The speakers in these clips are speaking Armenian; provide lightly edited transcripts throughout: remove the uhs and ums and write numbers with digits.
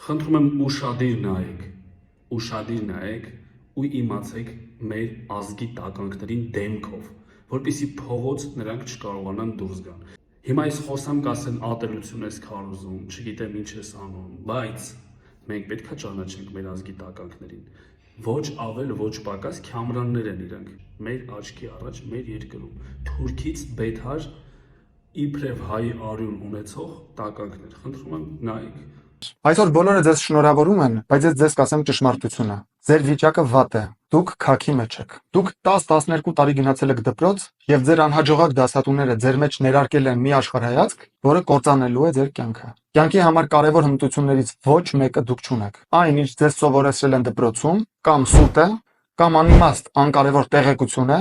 Խնդրում եմ ուշադիր նայեք ու իմացեք մեր ազգի տականքներին դեմքով, որպեսզի փողոց նրանք չկարողանան դուրս գան։ Հիմա ես խոսամ կասեն ատելություն ես քարոզում, չգիտեմ ինչ ես անում, բայց մենք պետք է ճանաչենք մեր ազգի տականքներին։ Ոչ ավել, ոչ պակաս քյամրաններ են իրանք, մեր աչքի առաջ, մեր երկրում, Թուրքից բեթար իբրև հայ արյուն ունեցող տականքներ, խնդրում եմ նայեք։ Այսօր բոլորը ձեզ շնորհավորում են, բայց ես ձեզ կասեմ ճշմարտությունը։ Ձեր վիճակը վատ է։ Դուք քաքի մեջ եք։ Դուք 10-12 տարի գնացել եք դպրոց եւ ձեր անհաջողակ դասատուները ձեր մեջ ներարկել են մի աշխարհայացք, որը կործանելու է ձեր կյանքը։ Կյանքի համար կարևոր հմտություններից ոչ մեկը դուք չունեք։ Այն, ինչ ձեզ սովորեցրել են դպրոցում, կամ սուտ է, կամ անիմաստ անկարևոր տեղեկություն է,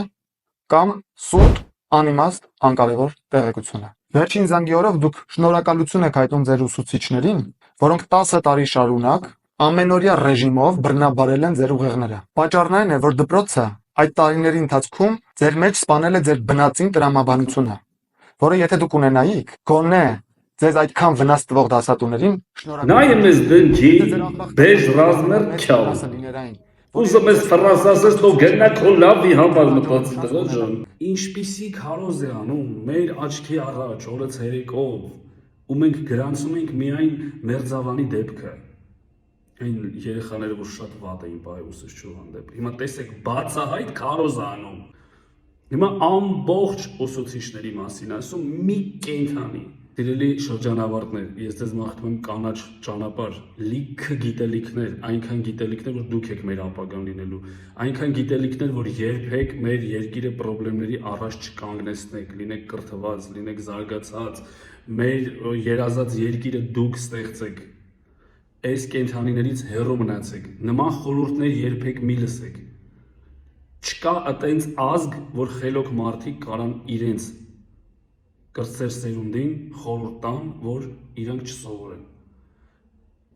կամ սուտ, անիմաստ անկարևոր տեղեկություն է։ Վերջին զանգի օրով դուք շնորհակալություն եք հայտնում ձեր ուսուցիչներին, որոնք 10 տարի շարունակ ամենօրյա ռեժիմով բռնաբարել են ձեր ուղեղները։ Պատճառն այն է, որ դպրոցը այդ տարիների ընթացքում ձեր մեջ սպանել է ձեր բնածին տրամաբանությունը, որը եթե դուք ունենայիք, գոնե ձեզ այդքան վնաս տվող դասատուներին Նայեմ ես դնքի, բեժ ռազմեր քյալ։ Ուզում ես ֆրազազես թող գնա քո լավի համար մտածի տղա ջան։ Ինչպիսի քարոզ է անում մեր աչքի առաջ օրը ցերեկով, ու մենք գրանցում ենք միայն Մերձավանի դեպքը։ Այն երեխաները, որ շատ վատ էին բայ ուսուցչու հանդեպ։ Հիմա տեսեք բացահայտ քարոզ է անում։ Հիմա ամբողջ ուսուցիչների մասին ասում մի կենդանի։ Սիրելի շրջանավարտներ, ես ձեզ մաղթում եմ կանաչ ճանապարհ, լիքը գիտելիքներ, այնքան գիտելիքներ, որ դուք եք մեր ապագան լինելու, այնքան գիտելիքներ, որ երբեք մեր երկիրը խնդիրների առաջ չկանգնեցնեք, լինեք կրթված, լինեք զարգացած, մեր երազած երկիրը դուք ստեղծեք, այս կենդանիներից հեռու մնացեք, նման խորհուրդներ երբեք մի լսեք։ Չկա այտենց ազգ, որ խելոք մարդիկ կարան իրենց կրտսեր սերունդին խորհուրդ տան, որ իրանք չսովորեն,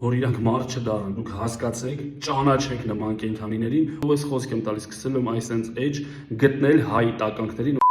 որ իրանք մարդ չդառնան, դուք հասկացեք, ճանաչեք նման կենդանիներին, ով ես խոսք եմ տալիս, սկսել եմ այսենց էջ գտնել հայ տականքներին